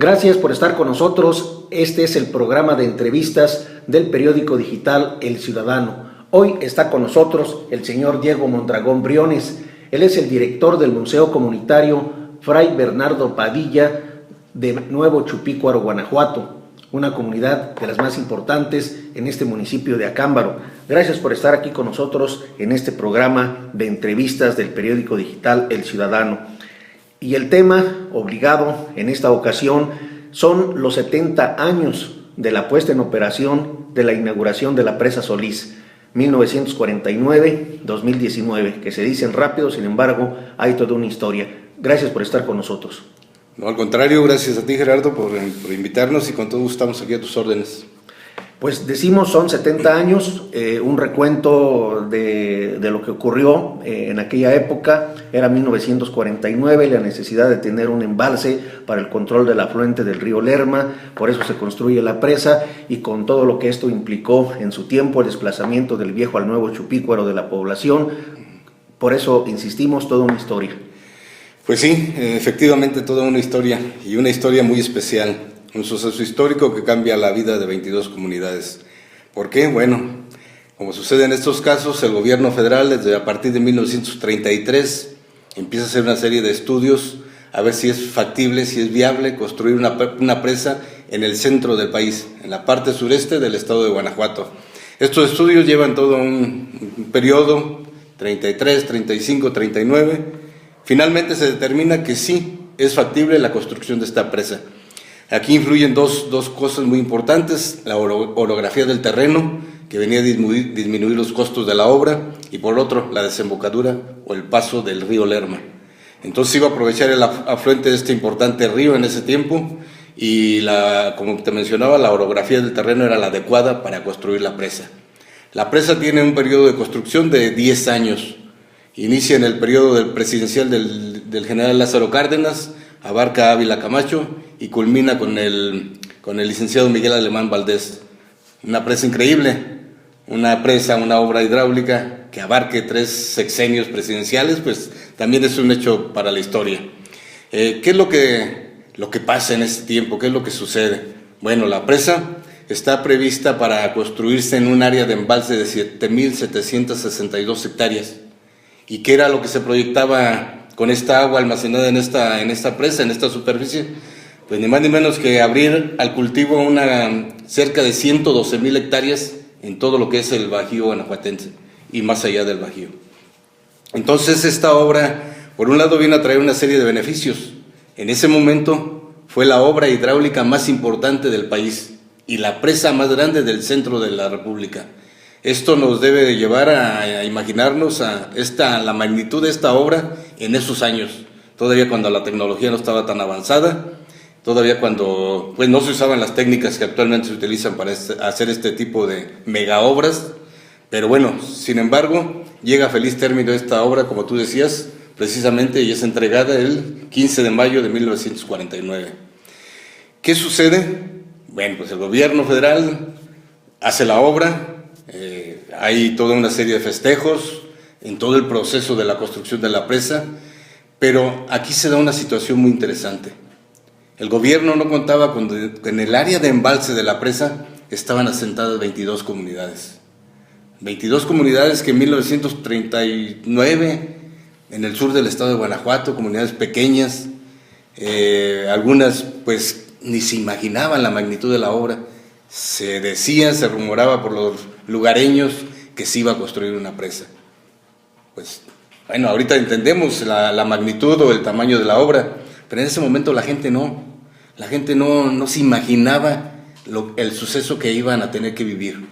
Gracias por estar con nosotros. Este es el programa de entrevistas del periódico digital El Ciudadano. Hoy está con nosotros el señor Diego Mondragón Briones. Él es el director del Museo Comunitario Fray Bernardo Padilla de Nuevo Chupícuaro, Guanajuato, una comunidad de las más importantes en este municipio de Acámbaro. Gracias por estar aquí con nosotros en este programa de entrevistas del periódico digital El Ciudadano. Y el tema obligado en esta ocasión son los 70 años de la puesta en operación de la inauguración de la Presa Solís, 1949-2019, que se dicen rápido, sin embargo, hay toda una historia. Gracias por estar con nosotros. No, al contrario, gracias a ti, Gerardo, por invitarnos y con todo gusto estamos aquí a tus órdenes. Pues decimos, son 70 años, un recuento de lo que ocurrió en aquella época. Era 1949, la necesidad de tener un embalse para el control del afluente del río Lerma, por eso se construye la presa y con todo lo que esto implicó en su tiempo, el desplazamiento del viejo al nuevo Chupícuaro de la población. Por eso insistimos, toda una historia. Pues sí, efectivamente toda una historia y una historia muy especial. Un suceso histórico que cambia la vida de 22 comunidades. ¿Por qué? Bueno, como sucede en estos casos, el gobierno federal desde a partir de 1933 empieza a hacer una serie de estudios a ver si es factible, si es viable construir una presa en el centro del país, en la parte sureste del estado de Guanajuato. Estos estudios llevan todo un periodo, 33, 35, 39. Finalmente se determina que sí es factible la construcción de esta presa. Aquí influyen dos cosas muy importantes: la orografía del terreno, que venía a disminuir los costos de la obra, y por otro, la desembocadura o el paso del río Lerma. Entonces iba a aprovechar el afluente de este importante río en ese tiempo, y como te mencionaba, la orografía del terreno era la adecuada para construir la presa. La presa tiene un periodo de construcción de 10 años. Inicia en el periodo presidencial del general Lázaro Cárdenas, abarca Ávila Camacho y culmina con el licenciado Miguel Alemán Valdés. Una presa increíble, una obra hidráulica que abarque 3 sexenios presidenciales, pues también es un hecho para la historia. ¿Qué es lo que pasa en este tiempo? ¿Qué es lo que sucede? Bueno, la presa está prevista para construirse en un área de embalse de 7.762 hectáreas. ¿Y qué era lo que se proyectaba con esta agua almacenada en esta presa, en esta superficie? Pues ni más ni menos que abrir al cultivo cerca de 112,000 hectáreas en todo lo que es el Bajío guanajuatense y más allá del Bajío. Entonces esta obra, por un lado, viene a traer una serie de beneficios. En ese momento fue la obra hidráulica más importante del país y la presa más grande del centro de la República. Esto nos debe llevar a imaginarnos la magnitud de esta obra en esos años, todavía cuando la tecnología no estaba tan avanzada, todavía cuando pues no se usaban las técnicas que actualmente se utilizan para hacer este tipo de mega obras. Pero bueno, sin embargo, llega a feliz término esta obra, como tú decías, precisamente, y es entregada el 15 de mayo de 1949. ¿Qué sucede? Bueno, pues el gobierno federal hace la obra. Hay toda una serie de festejos en todo el proceso de la construcción de la presa, pero aquí se da una situación muy interesante. El gobierno no contaba con en el área de embalse de la presa estaban asentadas 22 comunidades. 22 comunidades que en 1939, en el sur del estado de Guanajuato, comunidades pequeñas, algunas pues ni se imaginaban la magnitud de la obra. Se rumoraba por los lugareños que se iba a construir una presa. Pues bueno, ahorita entendemos la magnitud o el tamaño de la obra, pero en ese momento la gente no se imaginaba el suceso que iban a tener que vivir.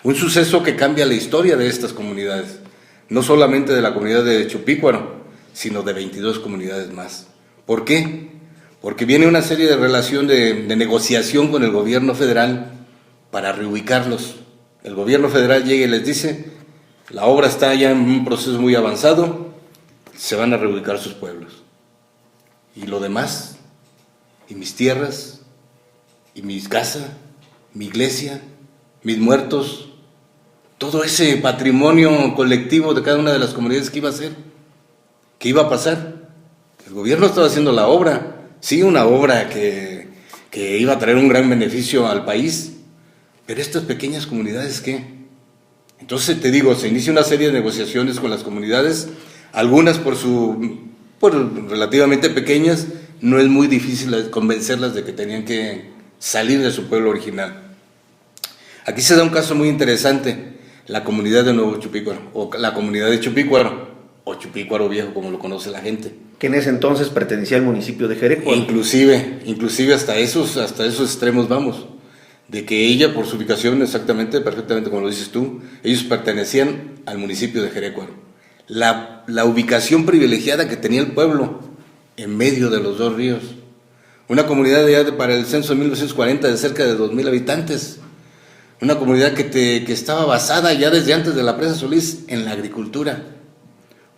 Un suceso que cambia la historia de estas comunidades, no solamente de la comunidad de Chupícuaro, sino de 22 comunidades más. ¿Por qué? Porque viene una serie de relación de negociación con el gobierno federal para reubicarlos. El gobierno federal llega y les dice: la obra está ya en un proceso muy avanzado, se van a reubicar sus pueblos. Y lo demás, y mis tierras, y mi casa, mi iglesia, mis muertos, todo ese patrimonio colectivo de cada una de las comunidades, ¿qué iba a hacer? ¿Qué iba a pasar? El gobierno estaba haciendo la obra, sí, una obra que que iba a traer un gran beneficio al país. Pero estas pequeñas comunidades, ¿qué? Entonces te digo, se inicia una serie de negociaciones con las comunidades, algunas por relativamente pequeñas, no es muy difícil convencerlas de que tenían que salir de su pueblo original. Aquí se da un caso muy interesante, la comunidad de Nuevo Chupícuaro, o la comunidad de Chupícuaro, o Chupícuaro Viejo, como lo conoce la gente. Que en ese entonces pertenecía al municipio de Jerecuaro. Inclusive hasta esos extremos vamos, de que ella, por su ubicación exactamente, perfectamente como lo dices tú, ellos pertenecían al municipio de Jerecuaro. La ubicación privilegiada que tenía el pueblo en medio de los dos ríos. Una comunidad ya para el censo de 1940 de cerca de 2,000 habitantes. Una comunidad que estaba basada ya desde antes de la presa Solís en la agricultura.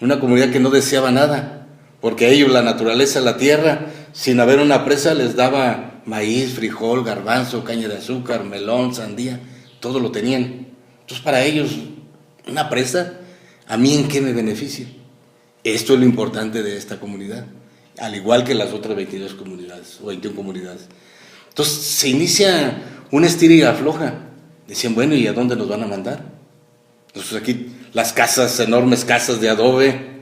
Una comunidad que no deseaba nada, porque a ellos la naturaleza, la tierra, sin haber una presa les daba maíz, frijol, garbanzo, caña de azúcar, melón, sandía, todo lo tenían. Entonces para ellos, una presa, ¿a mí en qué me beneficia? Esto es lo importante de esta comunidad, al igual que las otras 22 comunidades, o 21 comunidades. Entonces se inicia una estira y afloja. Decían, bueno, ¿y a dónde nos van a mandar? Entonces aquí las casas, enormes casas de adobe,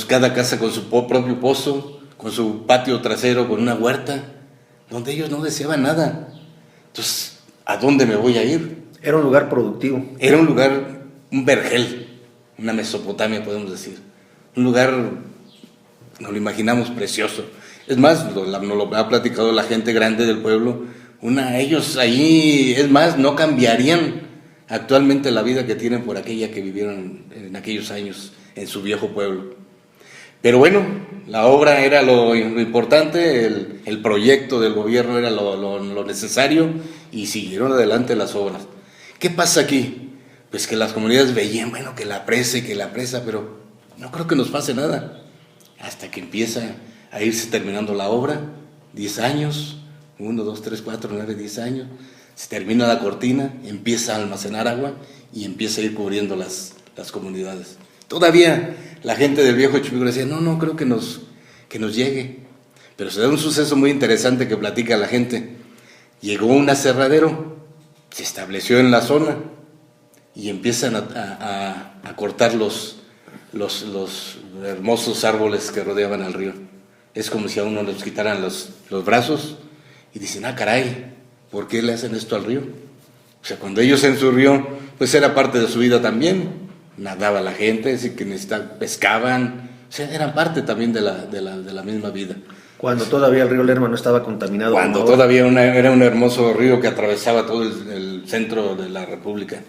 cada casa con su propio pozo, con su patio trasero, con una huerta, donde ellos no deseaban nada. Entonces, ¿a dónde me voy a ir? Era un lugar productivo. Era un lugar, un vergel, una Mesopotamia podemos decir. Un lugar, nos lo imaginamos, precioso. Es más, nos lo ha platicado la gente grande del pueblo. Ellos ahí, es más, no cambiarían actualmente la vida que tienen por aquella que vivieron en aquellos años en su viejo pueblo. Pero bueno, la obra era lo importante, el proyecto del gobierno era lo necesario y siguieron adelante las obras. ¿Qué pasa aquí? Pues que las comunidades veían, bueno, que la presa, pero no creo que nos pase nada. Hasta que empieza a irse terminando la obra, 10 años, 1, 2, 3, 4, 9, 10 años, se termina la cortina, empieza a almacenar agua y empieza a ir cubriendo las comunidades. Todavía la gente del viejo Chupícuaro decía, no creo que nos llegue. Pero se da un suceso muy interesante que platica la gente. Llegó un aserradero, se estableció en la zona y empiezan a cortar los hermosos árboles que rodeaban al río. Es como si a uno les quitaran los brazos y dicen, caray, ¿por qué le hacen esto al río? O sea, cuando ellos en su río, pues era parte de su vida también. Nadaba la gente, así que pescaban, o sea, eran parte también de la misma vida. Cuando todavía el río Lerma no estaba contaminado. Cuando todavía era un hermoso río que atravesaba todo el centro de la República,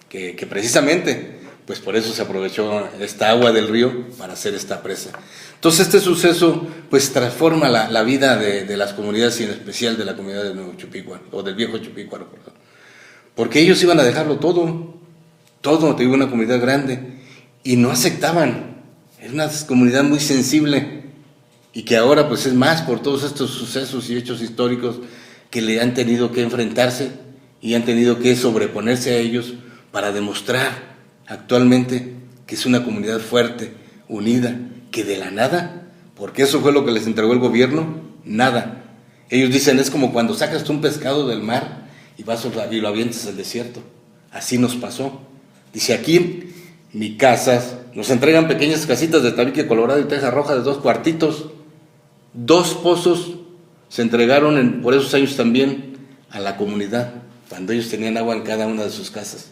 que precisamente, pues por eso se aprovechó esta agua del río para hacer esta presa. Entonces este suceso, pues transforma la vida de las comunidades y en especial de la comunidad de Nuevo Chupícuaro, o del viejo Chupícuaro, porque ellos iban a dejarlo todo, te digo, una comunidad grande, y no aceptaban. Era una comunidad muy sensible, y que ahora pues es más por todos estos sucesos y hechos históricos que le han tenido que enfrentarse y han tenido que sobreponerse a ellos para demostrar actualmente que es una comunidad fuerte, unida, que de la nada, porque eso fue lo que les entregó el gobierno, nada. Ellos dicen, es como cuando sacas tú un pescado del mar y lo avientas al desierto. Así nos pasó. Dice, aquí, mi casa, nos entregan pequeñas casitas de tabique colorado y teja roja de 2 cuartitos. 2 pozos se entregaron por esos años también a la comunidad, cuando ellos tenían agua en cada una de sus casas.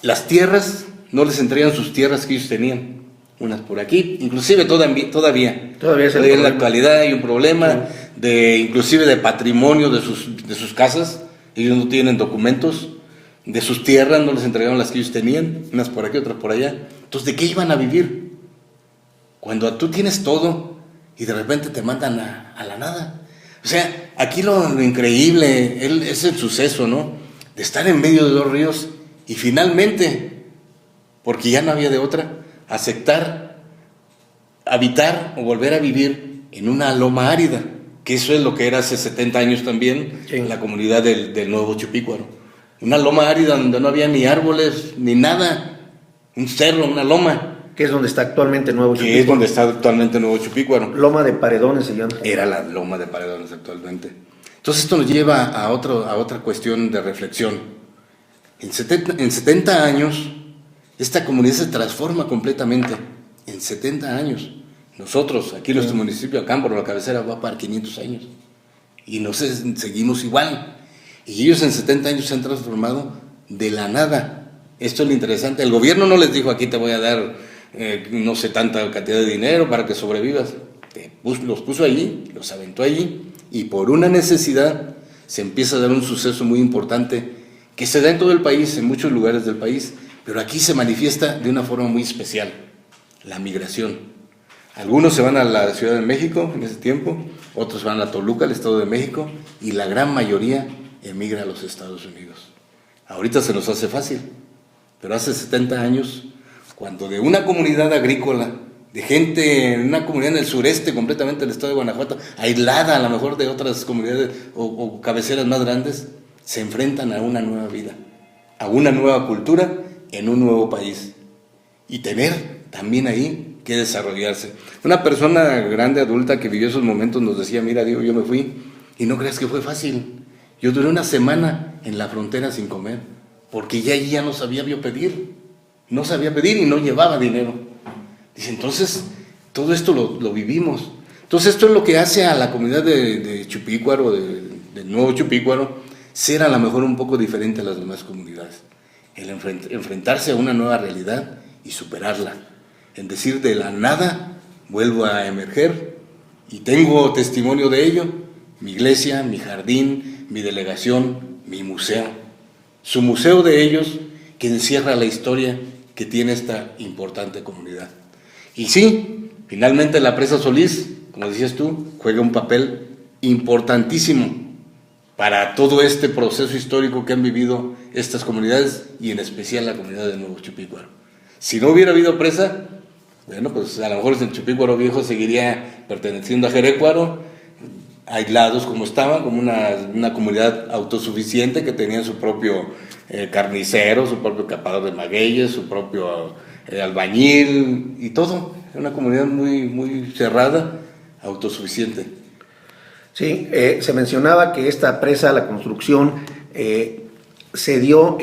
Las tierras, no les entregan sus tierras que ellos tenían, unas por aquí, inclusive todavía en la actualidad hay un problema inclusive de patrimonio de sus casas. Ellos no tienen documentos de sus tierras, no les entregaron las que ellos tenían, unas por aquí, otras por allá. Entonces, ¿de qué iban a vivir? Cuando tú tienes todo y de repente te mandan a la nada. O sea, aquí lo increíble es el suceso, ¿no? De estar en medio de 2 ríos y finalmente, porque ya no había de otra, aceptar, habitar o volver a vivir en una loma árida, que eso es lo que era hace 70 años también en la comunidad del Nuevo Chupícuaro. Una loma árida donde no había ni árboles ni nada, un cerro, una loma, Que es donde está actualmente Nuevo Chupícuaro. Que es donde está actualmente Nuevo Chupícuaro. Loma de Paredones se llama. Era la Loma de Paredones actualmente. Entonces esto nos lleva a otra cuestión de reflexión. En 70 años, esta comunidad se transforma completamente. En 70 años. Nosotros, aquí en nuestro municipio, Acámbaro, la cabecera, va para 500 años. Y seguimos igual. Y ellos en 70 años se han transformado de la nada. Esto es lo interesante. El gobierno no les dijo, aquí te voy a dar, no sé, tanta cantidad de dinero para que sobrevivas. Los puso allí, los aventó allí. Y por una necesidad se empieza a dar un suceso muy importante que se da en todo el país, en muchos lugares del país. Pero aquí se manifiesta de una forma muy especial. La migración. Algunos se van a la Ciudad de México en ese tiempo, otros van a Toluca, el Estado de México, y la gran mayoría emigra a los Estados Unidos. Ahorita se nos hace fácil, pero hace 70 años, cuando de una comunidad agrícola, de gente en una comunidad en el sureste completamente del Estado de Guanajuato, aislada a lo mejor de otras comunidades o cabeceras más grandes, se enfrentan a una nueva vida, a una nueva cultura en un nuevo país. Y tener también ahí que desarrollarse. Una persona grande, adulta, que vivió esos momentos nos decía, mira, Diego, yo me fui y no creas que fue fácil. Yo duré una semana en la frontera sin comer, porque ya no sabía yo pedir. No sabía pedir y no llevaba dinero. Dice, entonces, todo esto lo vivimos. Entonces, esto es lo que hace a la comunidad de Chupícuaro, de Nuevo Chupícuaro, ser a lo mejor un poco diferente a las demás comunidades. El enfrentarse a una nueva realidad y superarla. En decir, de la nada vuelvo a emerger y tengo testimonio de ello, mi iglesia, mi jardín, mi delegación, mi museo. Su museo de ellos que encierra la historia que tiene esta importante comunidad. Y sí, finalmente la presa Solís, como decías tú, juega un papel importantísimo para todo este proceso histórico que han vivido estas comunidades y en especial la comunidad de Nuevo Chupícuaro. Si no hubiera habido presa, bueno, pues a lo mejor el Chupícuaro viejo seguiría perteneciendo a Jerécuaro, aislados como estaban, como una comunidad autosuficiente que tenía su propio carnicero, su propio capador de magueyes, su propio albañil y todo. Una comunidad muy, muy cerrada, autosuficiente. Sí, se mencionaba que esta presa, la construcción, se dio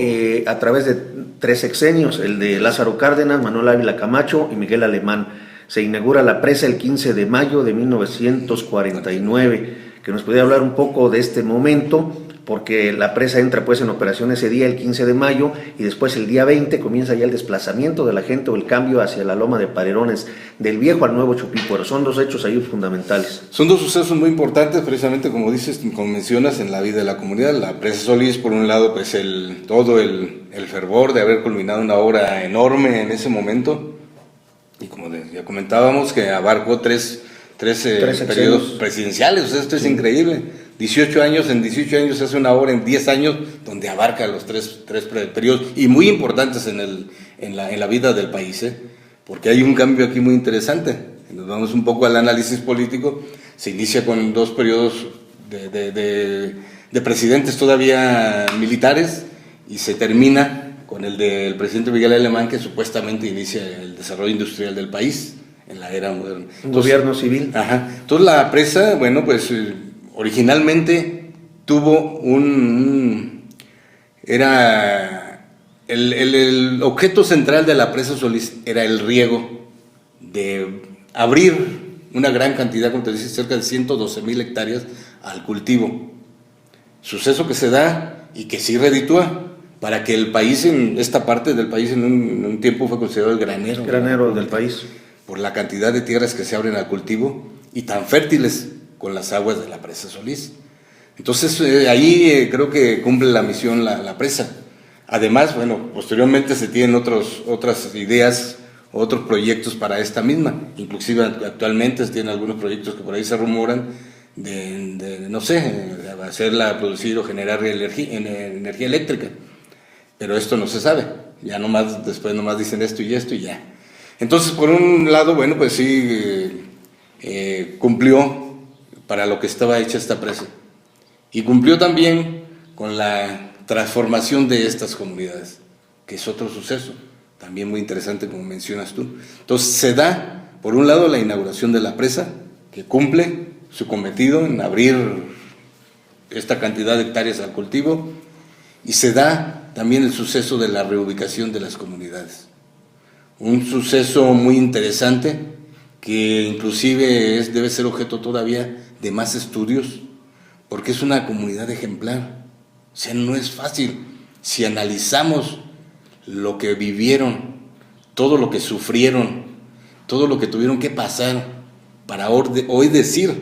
a través de 3 sexenios, el de Lázaro Cárdenas, Manuel Ávila Camacho y Miguel Alemán. Se inaugura la presa el 15 de mayo de 1949, que nos podría hablar un poco de este momento, porque la presa entra pues en operación ese día, el 15 de mayo, y después el día 20 comienza ya el desplazamiento de la gente o el cambio hacia la Loma de Paredones, del viejo al nuevo Chupícuaro. Son 2 hechos ahí fundamentales. Son 2 sucesos muy importantes, precisamente como dices, como mencionas, en la vida de la comunidad. La presa Solís, por un lado, pues todo el fervor de haber culminado una obra enorme en ese momento, y como ya comentábamos, que abarcó tres periodos presidenciales. O sea, esto es increíble. 18 años, en 18 años se hace una obra en 10 años donde abarca los tres periodos y muy importantes en la vida del país, porque hay un cambio aquí muy interesante. Nos vamos un poco al análisis político. Se inicia con 2 periodos de presidentes todavía militares y se termina con el del presidente Miguel Alemán, que supuestamente inicia el desarrollo industrial del país en la era moderna. Un gobierno civil. Ajá. Entonces la presa, bueno, pues originalmente tuvo el objeto central de la presa Solís era el riego, de abrir una gran cantidad, como te dices, cerca de 112,000 hectáreas al cultivo. Suceso que se da y que sí reditúa para que el país, en esta parte del país, en un tiempo fue considerado el granero del país, por la cantidad de tierras que se abren al cultivo y tan fértiles con las aguas de la presa Solís. Entonces ahí creo que cumple la misión la presa. Además, bueno, posteriormente se tienen otras ideas, otros proyectos para esta misma. Inclusive actualmente se tienen algunos proyectos que por ahí se rumoran de no sé, producir o generar energía eléctrica. Pero esto no se sabe. Ya después nomás dicen esto y ya. Entonces, por un lado, bueno, pues sí cumplió para lo que estaba hecha esta presa. Y cumplió también con la transformación de estas comunidades, que es otro suceso también muy interesante como mencionas tú. Entonces se da, por un lado, la inauguración de la presa, que cumple su cometido en abrir esta cantidad de hectáreas al cultivo, y se da también el suceso de la reubicación de las comunidades. Un suceso muy interesante que inclusive debe ser objeto todavía de más estudios, porque es una comunidad ejemplar. O sea, no es fácil. Si analizamos lo que vivieron, todo lo que sufrieron, todo lo que tuvieron que pasar para hoy decir,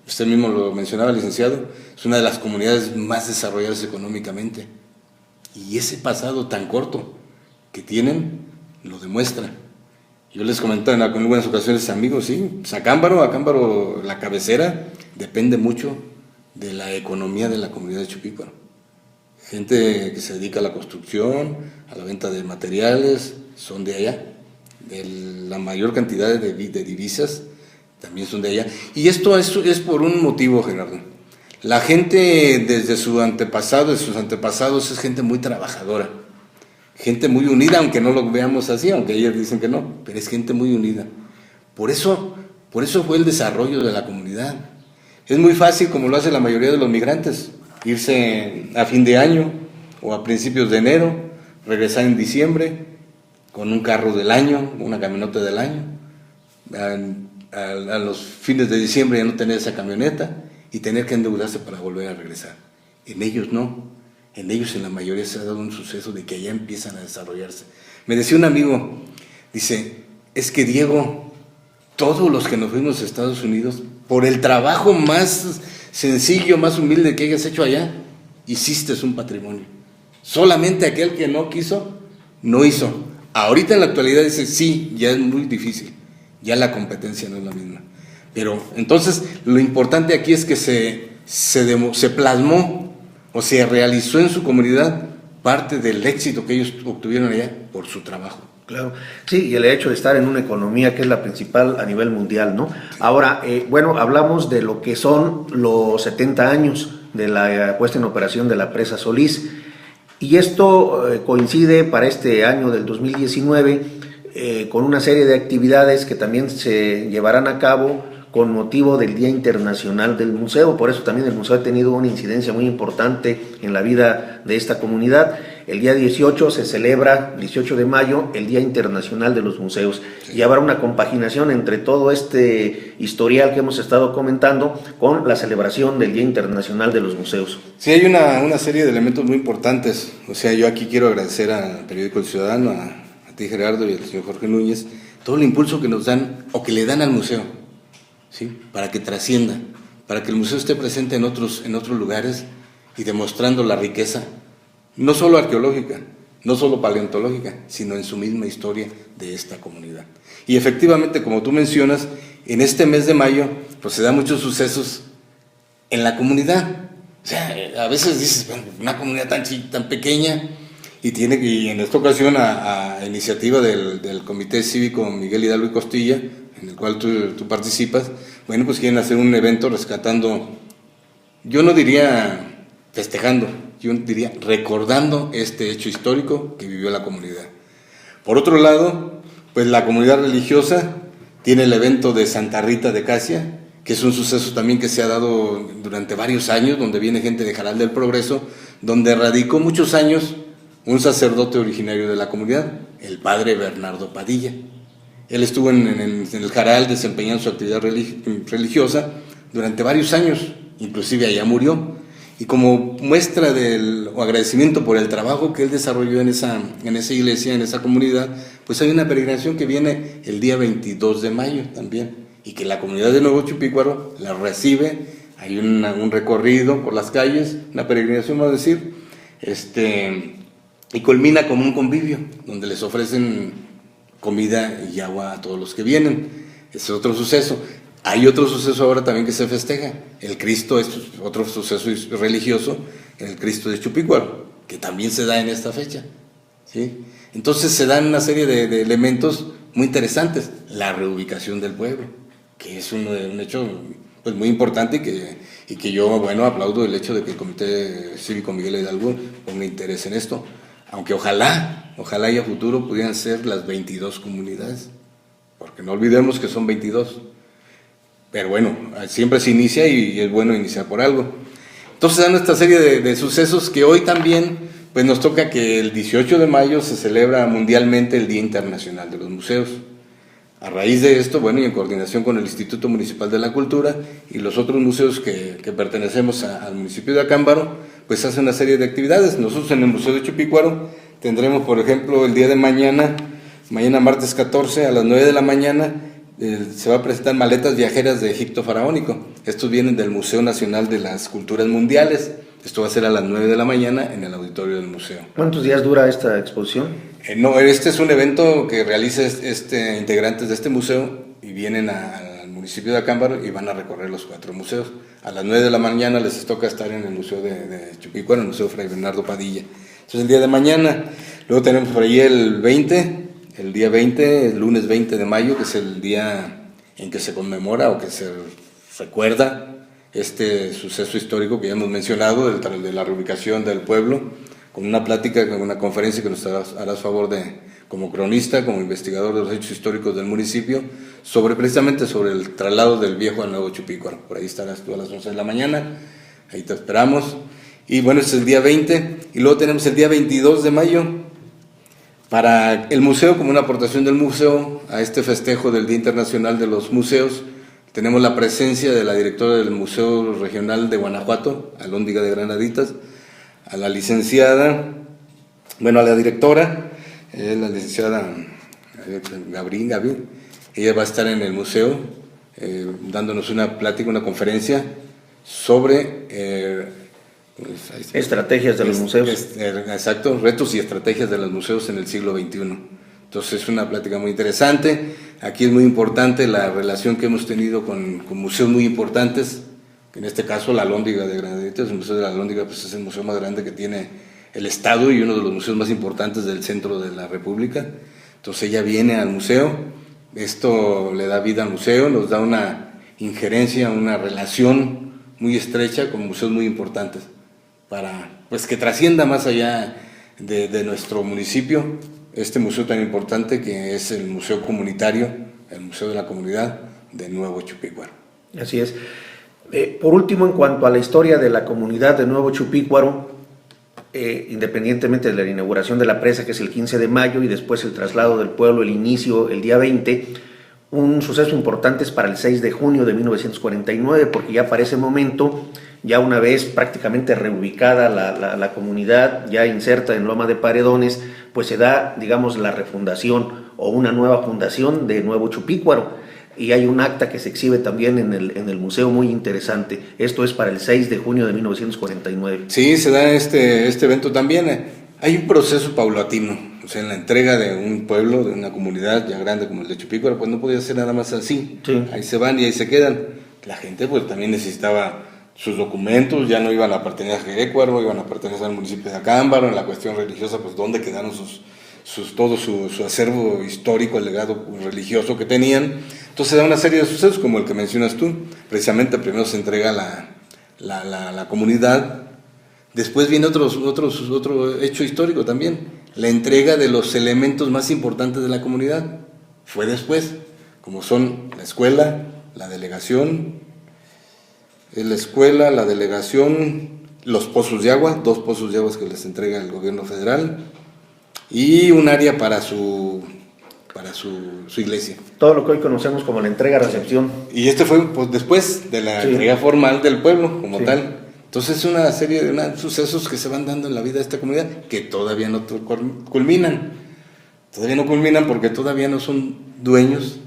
usted mismo lo mencionaba, licenciado, es una de las comunidades más desarrolladas económicamente. Y ese pasado tan corto que tienen lo demuestra. Yo les comentaba en algunas ocasiones, amigos, sí, pues Acámbaro, la cabecera, depende mucho de la economía de la comunidad de Chupícuaro. Gente que se dedica a la construcción, a la venta de materiales, son de allá. La mayor cantidad de divisas también son de allá. Y esto es por un motivo, Gerardo. La gente desde sus antepasados es gente muy trabajadora, gente muy unida, aunque no lo veamos así, aunque ellos dicen que no, pero es gente muy unida. Por eso fue el desarrollo de la comunidad. Es muy fácil, como lo hace la mayoría de los migrantes, irse a fin de año o a principios de enero, regresar en diciembre con un carro del año, una camioneta del año, a los fines de diciembre ya no tener esa camioneta y tener que endeudarse para volver a regresar. En ellos no, en ellos en la mayoría se ha dado un suceso de que allá empiezan a desarrollarse. Me decía un amigo, dice, es que Diego, todos los que nos fuimos a Estados Unidos, por el trabajo más sencillo, más humilde que hayas hecho allá, hiciste un patrimonio. Solamente aquel que no quiso, no hizo. Ahorita en la actualidad dice, sí, ya es muy difícil, ya la competencia no es la misma. Pero entonces lo importante aquí es que se plasmó o se realizó en su comunidad parte del éxito que ellos obtuvieron allá por su trabajo. Claro, sí, y el hecho de estar en una economía que es la principal a nivel mundial, ¿no? Ahora, bueno, hablamos de lo que son los 70 años de la puesta en operación de la presa Solís, y esto coincide para este año del 2019 con una serie de actividades que también se llevarán a cabo con motivo del Día Internacional del Museo. Por eso también el museo ha tenido una incidencia muy importante en la vida de esta comunidad. El día 18 se celebra, 18 de mayo, el Día Internacional de los Museos. Sí. Y habrá una compaginación entre todo este historial que hemos estado comentando con la celebración del Día Internacional de los Museos. Sí, hay una serie de elementos muy importantes. O sea, yo aquí quiero agradecer al periódico El Ciudadano, a ti, Gerardo, y al señor Jorge Núñez, todo el impulso que nos dan o que le dan al museo, ¿sí? Para que trascienda, para que el museo esté presente en otros lugares y demostrando la riqueza, no solo arqueológica, no solo paleontológica, sino en su misma historia de esta comunidad. Y efectivamente, como tú mencionas, en este mes de mayo, pues se dan muchos sucesos en la comunidad. O sea, a veces dices, bueno, una comunidad tan pequeña, y en esta ocasión a iniciativa del Comité Cívico Miguel Hidalgo y Costilla, en el cual tú participas, bueno, pues quieren hacer un evento rescatando, yo no diría festejando, yo diría recordando este hecho histórico que vivió la comunidad. Por otro lado, pues la comunidad religiosa tiene el evento de Santa Rita de Casia, que es un suceso también que se ha dado durante varios años, donde viene gente de Jaral del Progreso, donde radicó muchos años un sacerdote originario de la comunidad, el padre Bernardo Padilla. Él estuvo en el Jaral desempeñando su actividad religiosa durante varios años, inclusive allá murió. Y como muestra o agradecimiento por el trabajo que él desarrolló en esa iglesia, en esa comunidad, pues hay una peregrinación que viene el día 22 de mayo también, y que la comunidad de Nuevo Chupícuaro la recibe. Hay un recorrido por las calles, una peregrinación, vamos a decir, y culmina como un convivio, donde les ofrecen comida y agua a todos los que vienen. Es otro suceso. Hay otro suceso ahora también que se festeja. El Cristo es otro suceso religioso, el Cristo de Chupícuaro, que también se da en esta fecha, ¿sí? Entonces se dan una serie de elementos muy interesantes. La reubicación del pueblo, que es un hecho pues, muy importante y que yo, bueno, aplaudo el hecho de que el Comité Cívico Miguel Hidalgo ponga interés en esto. aunque ojalá y a futuro pudieran ser las 22 comunidades, porque no olvidemos que son 22. Pero bueno, siempre se inicia y es bueno iniciar por algo. Entonces dan esta serie de sucesos que hoy también pues nos toca que el 18 de mayo se celebra mundialmente el Día Internacional de los Museos. A raíz de esto, bueno, y en coordinación con el Instituto Municipal de la Cultura y los otros museos que pertenecemos al municipio de Acámbaro, pues hacen una serie de actividades. Nosotros en el Museo de Chupícuaro tendremos, por ejemplo, el día de mañana martes 14 a las 9 de la mañana, se va a presentar maletas viajeras de Egipto faraónico. Estos vienen del Museo Nacional de las Culturas Mundiales. Esto va a ser a las 9 de la mañana en el auditorio del museo. ¿Cuántos días dura esta exposición? No, este es un evento que realiza integrantes de este museo y vienen al municipio de Acámbaro y van a recorrer los 4 museos. A las 9 de la mañana les toca estar en el Museo de Chupícuaro, en el Museo Fray Bernardo Padilla. Entonces el día de mañana, luego tenemos por ahí el día 20, el lunes 20 de mayo, que es el día en que se conmemora o que se recuerda este suceso histórico que ya hemos mencionado, de la reubicación del pueblo, con una plática, con una conferencia que nos harás favor de, como cronista, como investigador de los hechos históricos del municipio, precisamente sobre el traslado del viejo al nuevo Chupícuaro. Por ahí estarás tú a las 11 de la mañana, ahí te esperamos. Y bueno, este es el día 20, y luego tenemos el día 22 de mayo, para el museo, como una aportación del museo a este festejo del Día Internacional de los Museos. Tenemos la presencia de la directora del Museo Regional de Guanajuato, Alhóndiga de Granaditas, a la directora, la licenciada Gabriel. Ella va a estar en el museo dándonos una plática, una conferencia sobre estrategias de los museos. Exacto, retos y estrategias de los museos en el siglo XXI. Entonces es una plática muy interesante. Aquí es muy importante la relación que hemos tenido con museos muy importantes, que en este caso la Alhóndiga de Granaditas. El Museo de la Alhóndiga pues, es el museo más grande que tiene el Estado y uno de los museos más importantes del centro de la República. Entonces ella viene al museo, esto le da vida al museo, nos da una injerencia, una relación muy estrecha con museos muy importantes, para pues que trascienda más allá de nuestro municipio, este museo tan importante que es el Museo Comunitario, el Museo de la Comunidad de Nuevo Chupícuaro. Así es. Por último, en cuanto a la historia de la comunidad de Nuevo Chupícuaro, independientemente de la inauguración de la presa, que es el 15 de mayo, y después el traslado del pueblo, el inicio el día 20, un suceso importante es para el 6 de junio de 1949, porque ya para ese momento, ya una vez prácticamente reubicada la comunidad, ya inserta en Loma de Paredones, pues se da, digamos, la refundación o una nueva fundación de Nuevo Chupícuaro, y hay un acta que se exhibe también en el museo muy interesante. Esto es para el 6 de junio de 1949. Sí, se da este evento también. Hay un proceso paulatino, o sea, en la entrega de un pueblo, de una comunidad ya grande como el de Chupícuaro, pues no podía ser nada más así. Sí. Ahí se van y ahí se quedan. La gente pues también necesitaba sus documentos, ya no iban a pertenecer a Jerecuaro, iban a pertenecer al municipio de Acámbaro. En la cuestión religiosa, pues dónde quedaron todo su acervo histórico, el legado religioso que tenían. Entonces da una serie de sucesos como el que mencionas tú. Precisamente primero se entrega la comunidad, después viene otro hecho histórico también, la entrega de los elementos más importantes de la comunidad. Fue después, como son la escuela, la delegación, los pozos de agua, 2 pozos de agua que les entrega el gobierno federal, y un área para su iglesia. Todo lo que hoy conocemos como la entrega-recepción. Y este fue pues, después de la entrega formal del pueblo como tal. Entonces es una serie de sucesos que se van dando en la vida de esta comunidad que todavía no culminan. Todavía no culminan porque todavía no son dueños,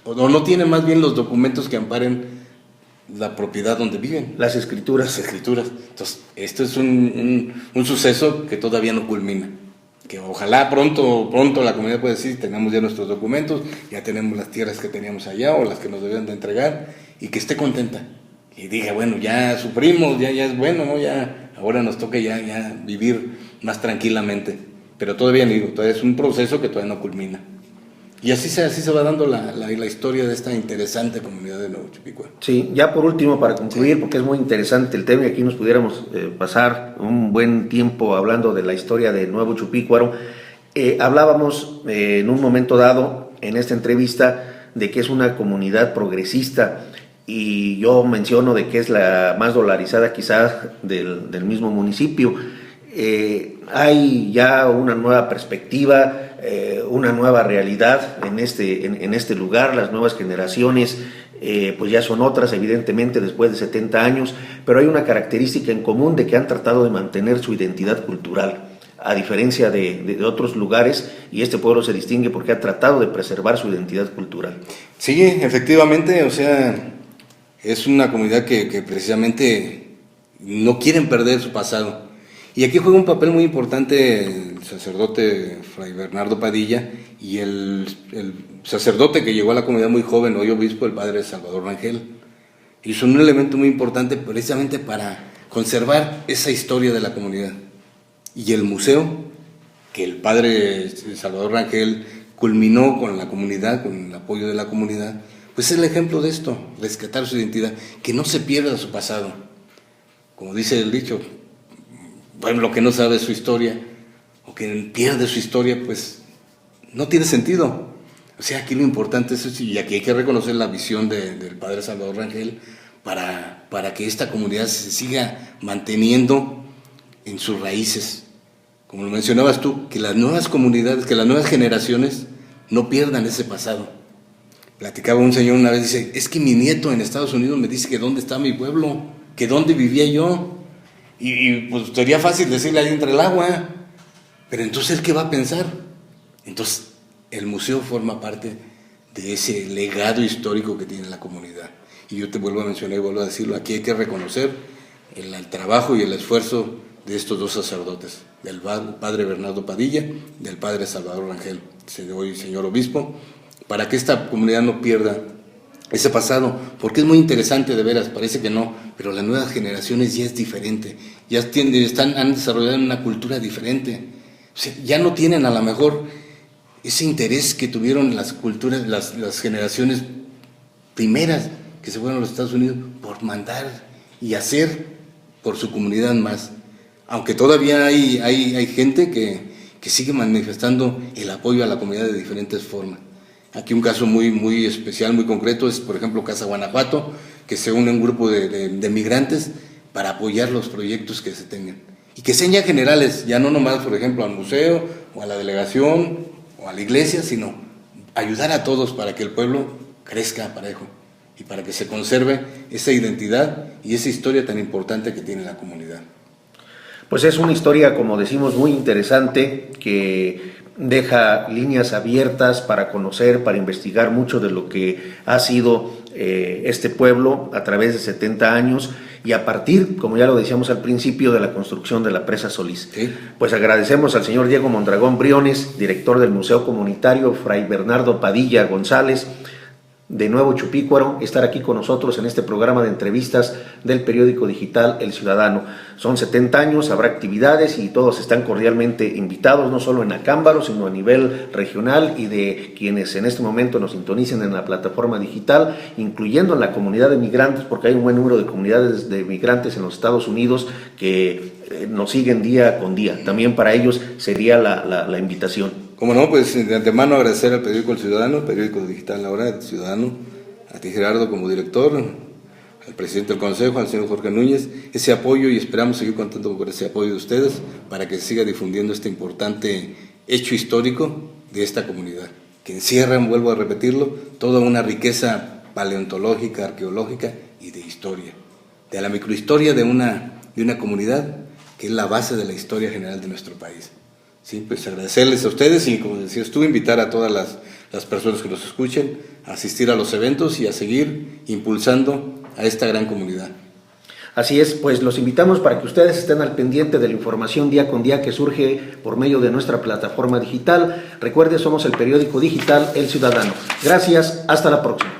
o no tienen más bien los documentos que amparen la propiedad donde viven. Las escrituras. Las escrituras. Entonces, esto es un suceso que todavía no culmina. Que ojalá pronto la comunidad pueda decir, tenemos ya nuestros documentos, ya tenemos las tierras que teníamos allá o las que nos debían de entregar, y que esté contenta. Y diga, bueno, ya sufrimos, ya es bueno, ¿no? Ya, ahora nos toca ya vivir más tranquilamente. Pero todavía es un proceso que todavía no culmina. Y así se va dando la historia de esta interesante comunidad de Nuevo Chupícuaro. Sí, ya por último, para concluir, porque es muy interesante el tema y aquí nos pudiéramos pasar un buen tiempo hablando de la historia de Nuevo Chupícuaro. Hablábamos en un momento dado en esta entrevista de que es una comunidad progresista y yo menciono de que es la más dolarizada quizás del mismo municipio. Hay ya una nueva perspectiva, una nueva realidad en este lugar. Las nuevas generaciones pues ya son otras, evidentemente, después de 70 años, pero hay una característica en común de que han tratado de mantener su identidad cultural, a diferencia de otros lugares, y este pueblo se distingue porque ha tratado de preservar su identidad cultural. Sí, efectivamente, o sea, es una comunidad que precisamente no quieren perder su pasado. Y aquí juega un papel muy importante el sacerdote Fray Bernardo Padilla y el sacerdote que llegó a la comunidad muy joven, hoy obispo, el padre Salvador Rangel. Y son un elemento muy importante precisamente para conservar esa historia de la comunidad. Y el museo, que el padre Salvador Rangel culminó con la comunidad, con el apoyo de la comunidad, pues es el ejemplo de esto, rescatar su identidad, que no se pierda su pasado. Como dice el dicho, pueblo que no sabe su historia o que pierde su historia, pues no tiene sentido. O sea, aquí lo importante es eso, y aquí hay que reconocer la visión del padre Salvador Rangel para que esta comunidad se siga manteniendo en sus raíces. Como lo mencionabas tú, que las nuevas comunidades, que las nuevas generaciones no pierdan ese pasado. Platicaba un señor una vez, dice, es que mi nieto en Estados Unidos me dice que dónde está mi pueblo, que dónde vivía yo. Y pues sería fácil decirle ahí entre el agua, pero entonces, ¿qué va a pensar? Entonces, el museo forma parte de ese legado histórico que tiene la comunidad. Y yo te vuelvo a mencionar y vuelvo a decirlo, aquí hay que reconocer el trabajo y el esfuerzo de estos dos sacerdotes, del padre Bernardo Padilla, del padre Salvador Rangel, hoy señor obispo, para que esta comunidad no pierda ese pasado, porque es muy interesante de veras, parece que no, pero las nuevas generaciones ya es diferente, ya han desarrollado una cultura diferente, o sea, ya no tienen a lo mejor ese interés que tuvieron las culturas, las generaciones primeras que se fueron a los Estados Unidos por mandar y hacer por su comunidad más, aunque todavía hay gente que sigue manifestando el apoyo a la comunidad de diferentes formas. Aquí un caso muy especial, muy concreto, es por ejemplo Casa Guanajuato, que se une un grupo de migrantes para apoyar los proyectos que se tengan. Y que sean ya generales, ya no nomás, por ejemplo, al museo, o a la delegación, o a la iglesia, sino ayudar a todos para que el pueblo crezca parejo y para que se conserve esa identidad y esa historia tan importante que tiene la comunidad. Pues es una historia, como decimos, muy interesante, que deja líneas abiertas para conocer, para investigar mucho de lo que ha sido este pueblo a través de 70 años y a partir, como ya lo decíamos al principio, de la construcción de la presa Solís. ¿Sí? Pues agradecemos al señor Diego Mondragón Briones, director del Museo Comunitario Fray Bernardo Padilla González, de Nuevo Chupícuaro, estar aquí con nosotros en este programa de entrevistas del periódico digital El Ciudadano. Son 70 años, habrá actividades y todos están cordialmente invitados, no solo en Acámbaro, sino a nivel regional y de quienes en este momento nos sintonicen en la plataforma digital, incluyendo en la comunidad de migrantes, porque hay un buen número de comunidades de migrantes en los Estados Unidos que nos siguen día con día. También para ellos sería la invitación. Como no, pues de antemano agradecer al periódico El Ciudadano, periódico digital ahora, El Ciudadano, a ti Gerardo como director, al presidente del Consejo, al señor Jorge Núñez, ese apoyo y esperamos seguir contando con ese apoyo de ustedes para que se siga difundiendo este importante hecho histórico de esta comunidad, que encierran, vuelvo a repetirlo, toda una riqueza paleontológica, arqueológica y de historia, de la microhistoria de una comunidad que es la base de la historia general de nuestro país. Sí, pues agradecerles a ustedes y, como decías tú, invitar a todas las personas que nos escuchen a asistir a los eventos y a seguir impulsando a esta gran comunidad. Así es, pues los invitamos para que ustedes estén al pendiente de la información día con día que surge por medio de nuestra plataforma digital. Recuerde, somos el periódico digital El Ciudadano. Gracias, hasta la próxima.